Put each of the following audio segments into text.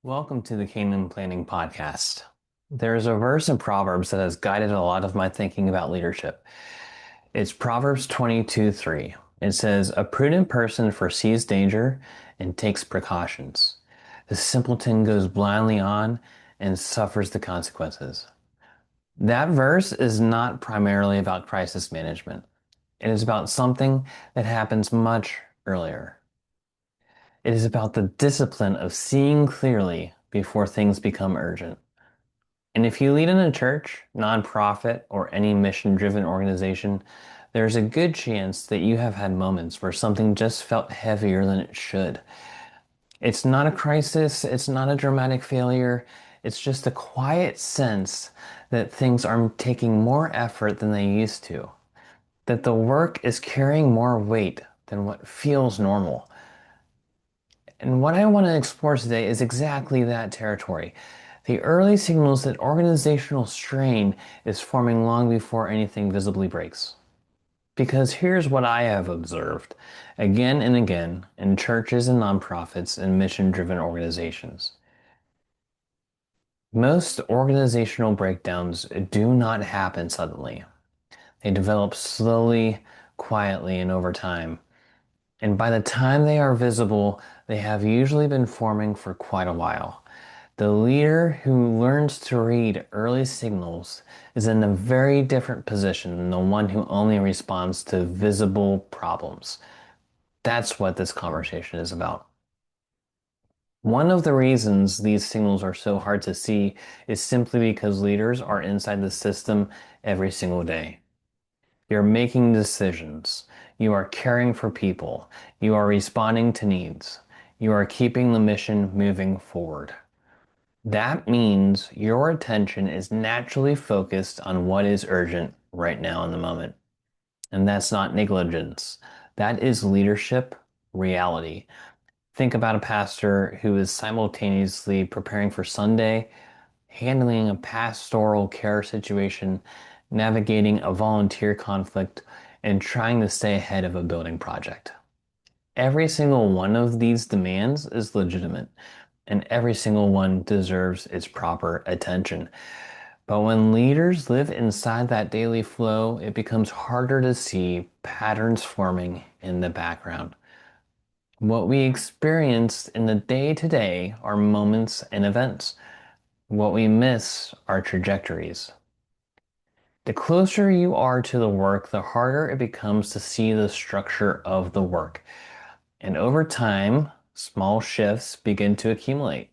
Welcome to the Kingdom Planning Podcast. There's a verse in Proverbs that has guided a lot of my thinking about leadership. It's Proverbs 22:3. It says, "A prudent person foresees danger and takes precautions. The simpleton goes blindly on and suffers the consequences." That verse is not primarily about crisis management. It is about something that happens much earlier. It is about the discipline of seeing clearly before things become urgent. And if you lead in a church, nonprofit, or any mission-driven organization, there's a good chance that you have had moments where something just felt heavier than it should. It's not a crisis, it's not a dramatic failure, it's just a quiet sense that things are taking more effort than they used to, that the work is carrying more weight than what feels normal. And what I want to explore today is exactly that territory. The early signals that organizational strain is forming long before anything visibly breaks. Because here's what I have observed again and again in churches and nonprofits and mission-driven organizations. Most organizational breakdowns do not happen suddenly. They develop slowly, quietly, and over time. And by the time they are visible, they have usually been forming for quite a while. The leader who learns to read early signals is in a very different position than the one who only responds to visible problems. That's what this conversation is about. One of the reasons these signals are so hard to see is simply because leaders are inside the system every single day. You're making decisions. You are caring for people. You are responding to needs. You are keeping the mission moving forward. That means your attention is naturally focused on what is urgent right now in the moment. And that's not negligence. That is leadership reality. Think about a pastor who is simultaneously preparing for Sunday, handling a pastoral care situation, navigating a volunteer conflict, and trying to stay ahead of a building project. Every single one of these demands is legitimate, and every single one deserves its proper attention. But when leaders live inside that daily flow, it becomes harder to see patterns forming in the background. What we experience in the day-to-day are moments and events. What we miss are trajectories. The closer you are to the work, the harder it becomes to see the structure of the work. And over time, small shifts begin to accumulate.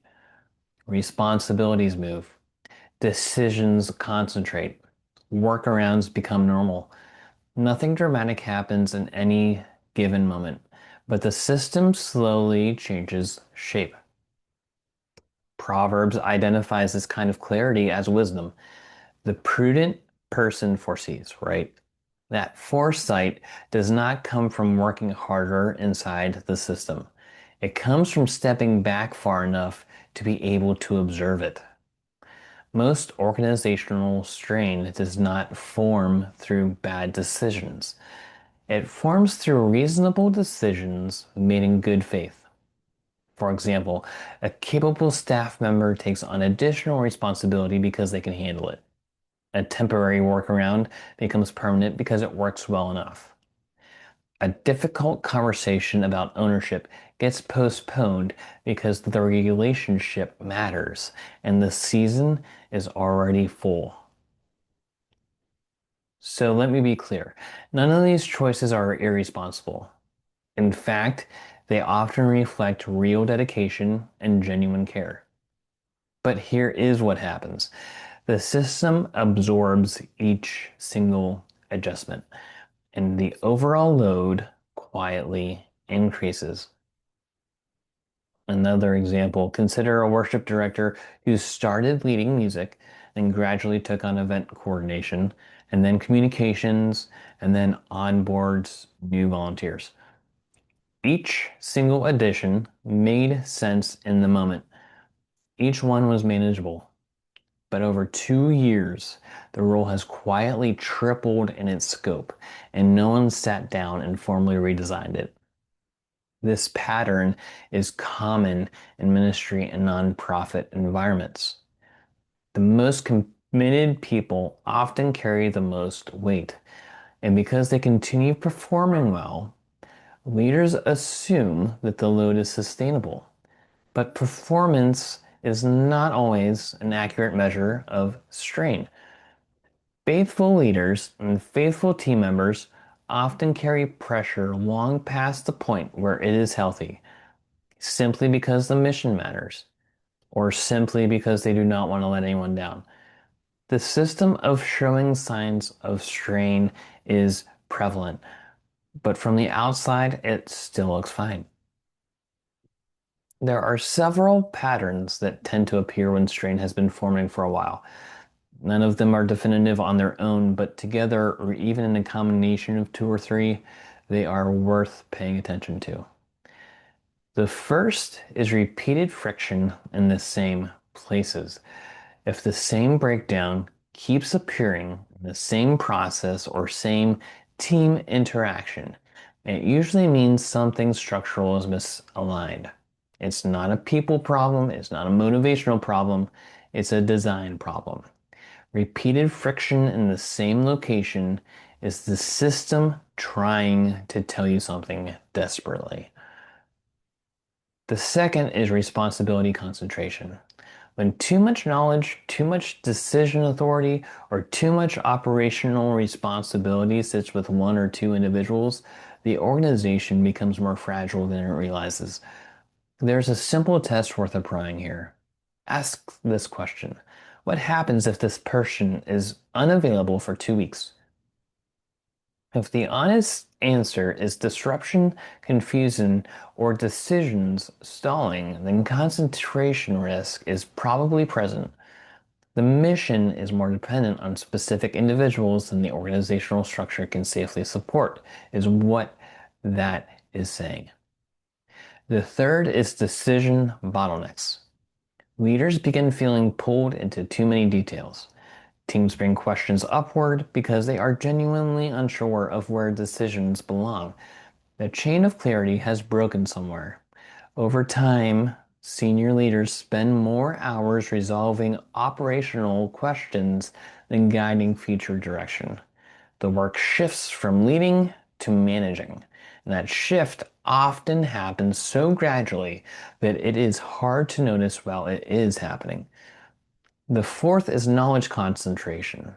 Responsibilities move. Decisions concentrate. Workarounds become normal. Nothing dramatic happens in any given moment, but the system slowly changes shape. Proverbs identifies this kind of clarity as wisdom. The prudent person foresees, right? That foresight does not come from working harder inside the system. It comes from stepping back far enough to be able to observe it. Most organizational strain does not form through bad decisions. It forms through reasonable decisions made in good faith. For example, a capable staff member takes on additional responsibility because they can handle it. A temporary workaround becomes permanent because it works well enough. A difficult conversation about ownership gets postponed because the relationship matters and the season is already full. So let me be clear. None of these choices are irresponsible. In fact, they often reflect real dedication and genuine care. But here is what happens. The system absorbs each single adjustment, and the overall load quietly increases. Another example, consider a worship director who started leading music, then gradually took on event coordination, and then communications, and then onboards new volunteers. Each single addition made sense in the moment. Each one was manageable. But over 2 years, the role has quietly tripled in its scope, and no one sat down and formally redesigned it. This pattern is common in ministry and nonprofit environments. The most committed people often carry the most weight, and because they continue performing well, leaders assume that the load is sustainable. But performance is not always an accurate measure of strain. Faithful leaders and faithful team members often carry pressure long past the point where it is healthy, simply because the mission matters, or simply because they do not want to let anyone down. The system of showing signs of strain is prevalent, but from the outside, it still looks fine. There are several patterns that tend to appear when strain has been forming for a while. None of them are definitive on their own, but together, or even in a combination of two or three, they are worth paying attention to. The first is repeated friction in the same places. If the same breakdown keeps appearing in the same process or same team interaction, it usually means something structural is misaligned. It's not a people problem, it's not a motivational problem, it's a design problem. Repeated friction in the same location is the system trying to tell you something desperately. The second is responsibility concentration. When too much knowledge, too much decision authority, or too much operational responsibility sits with one or two individuals, the organization becomes more fragile than it realizes. There's a simple test worth applying here. Ask this question. What happens if this person is unavailable for 2 weeks? If the honest answer is disruption, confusion, or decisions stalling, then concentration risk is probably present. The mission is more dependent on specific individuals than the organizational structure can safely support, is what that is saying. The third is decision bottlenecks. Leaders begin feeling pulled into too many details. Teams bring questions upward because they are genuinely unsure of where decisions belong. The chain of clarity has broken somewhere. Over time, senior leaders spend more hours resolving operational questions than guiding future direction. The work shifts from leading to managing, and that shift often happens so gradually that it is hard to notice while it is happening. The fourth is knowledge concentration.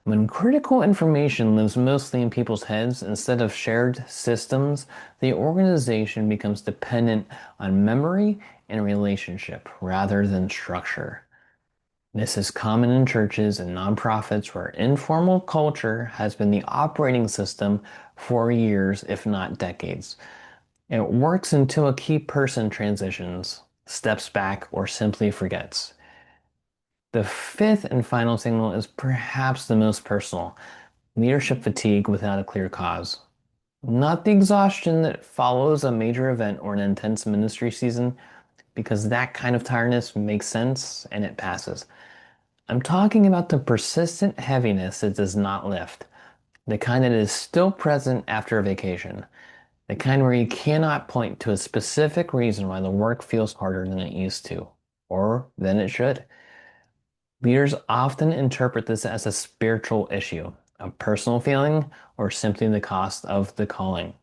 When critical information lives mostly in people's heads instead of shared systems, the organization becomes dependent on memory and relationship rather than structure. This is common in churches and nonprofits where informal culture has been the operating system for years, if not decades. It works until a key person transitions, steps back, or simply forgets. The fifth and final signal is perhaps the most personal: leadership fatigue without a clear cause. Not the exhaustion that follows a major event or an intense ministry season, because that kind of tiredness makes sense and it passes. I'm talking about the persistent heaviness that does not lift, the kind that is still present after a vacation, the kind where you cannot point to a specific reason why the work feels harder than it used to, or than it should. Leaders often interpret this as a spiritual issue, a personal feeling, or simply the cost of the calling.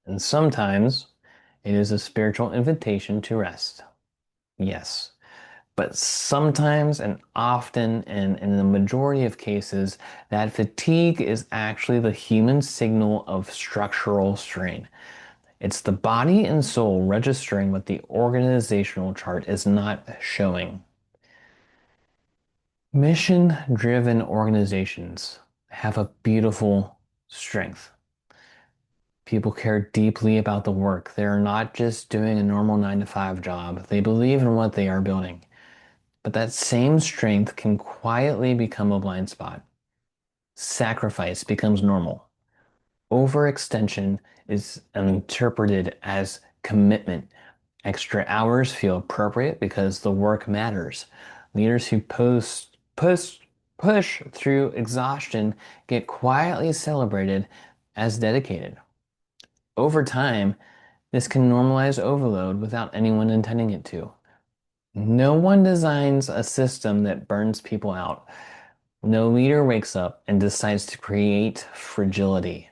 And sometimes it is a spiritual invitation to rest. Yes. But sometimes and often, and in the majority of cases, that fatigue is actually the human signal of structural strain. It's the body and soul registering what the organizational chart is not showing. Mission-driven organizations have a beautiful strength. People care deeply about the work. They are not just doing a normal 9 to 5 job. They believe in what they are building. But that same strength can quietly become a blind spot. Sacrifice becomes normal. Overextension is interpreted as commitment. Extra hours feel appropriate because the work matters. Leaders who push through exhaustion get quietly celebrated as dedicated. Over time, this can normalize overload without anyone intending it to. No one designs a system that burns people out. No leader wakes up and decides to create fragility.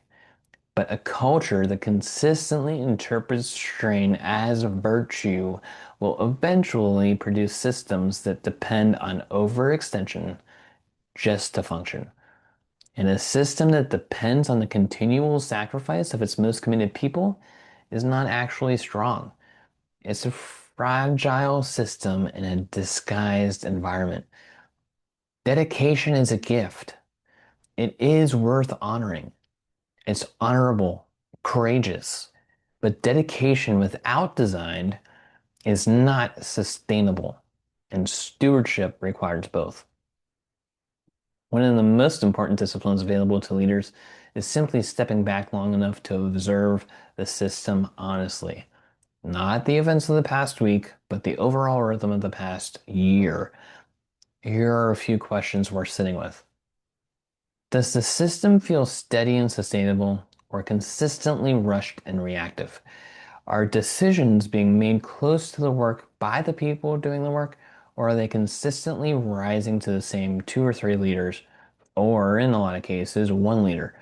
But a culture that consistently interprets strain as virtue will eventually produce systems that depend on overextension just to function. And a system that depends on the continual sacrifice of its most committed people is not actually strong. It's a fragile system in a disguised environment. Dedication is a gift. It is worth honoring. It's honorable, courageous. But dedication without design is not sustainable, and stewardship requires both. One of the most important disciplines available to leaders is simply stepping back long enough to observe the system honestly. Not the events of the past week, but the overall rhythm of the past year. Here are a few questions worth sitting with. Does the system feel steady and sustainable, or consistently rushed and reactive? Are decisions being made close to the work by the people doing the work, or are they consistently rising to the same two or three leaders, or in a lot of cases, one leader?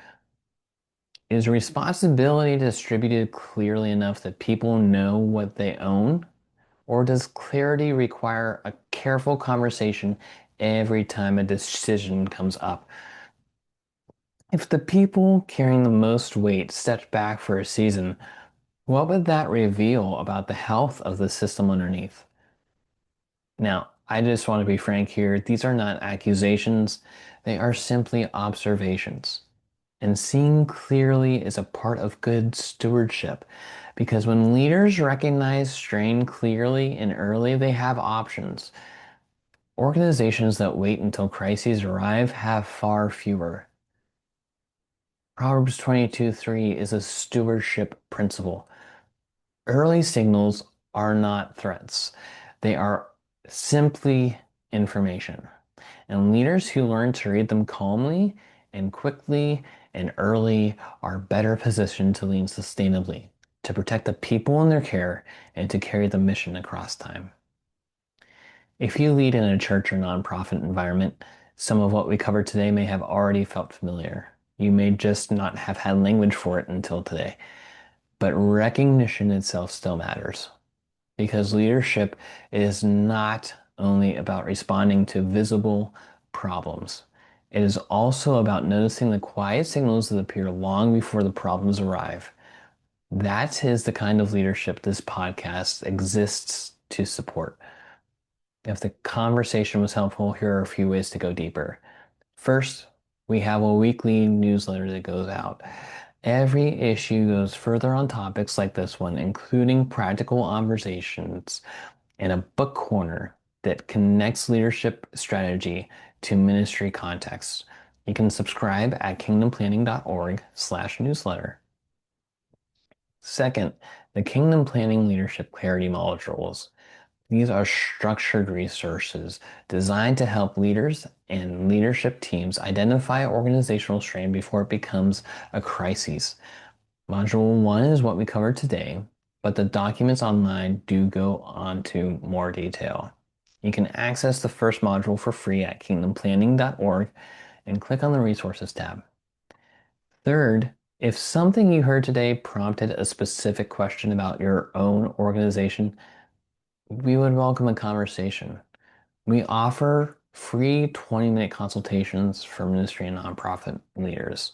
Is responsibility distributed clearly enough that people know what they own, or does clarity require a careful conversation every time a decision comes up? If the people carrying the most weight stepped back for a season, what would that reveal about the health of the system underneath? Now, I just want to be frank here. These are not accusations. They are simply observations. And seeing clearly is a part of good stewardship because when leaders recognize strain clearly and early, they have options. Organizations that wait until crises arrive have far fewer. Proverbs 22:3 is a stewardship principle. Early signals are not threats. They are simply information. And leaders who learn to read them calmly and quickly and early are better positioned to lead sustainably, to protect the people in their care, and to carry the mission across time. If you lead in a church or nonprofit environment, some of what we covered today may have already felt familiar. You may just not have had language for it until today. But recognition itself still matters because leadership is not only about responding to visible problems. It is also about noticing the quiet signals that appear long before the problems arrive. That is the kind of leadership this podcast exists to support. If the conversation was helpful, here are a few ways to go deeper. First, we have a weekly newsletter that goes out. Every issue goes further on topics like this one, including practical conversations and a book corner that connects leadership strategy to ministry context. You can subscribe at kingdomplanning.org/newsletter. Second, the Kingdom Planning Leadership Clarity Modules. These are structured resources designed to help leaders and leadership teams identify organizational strain before it becomes a crisis. Module 1 is what we covered today, but the documents online do go on to more detail. You can access the first module for free at kingdomplanning.org and click on the Resources tab. Third, if something you heard today prompted a specific question about your own organization, we would welcome a conversation. We offer free 20-minute consultations for ministry and nonprofit leaders.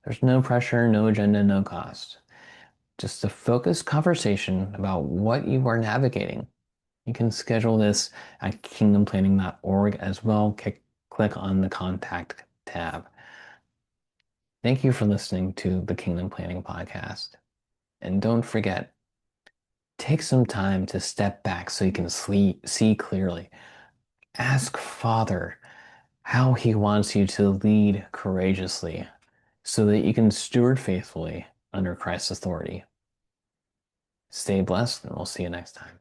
There's no pressure, no agenda, no cost. Just a focused conversation about what you are navigating. You can schedule this at kingdomplanning.org as well. Click on the Contact tab. Thank you for listening to the Kingdom Planning Podcast. And don't forget, take some time to step back so you can see clearly. Ask Father how He wants you to lead courageously so that you can steward faithfully under Christ's authority. Stay blessed, and we'll see you next time.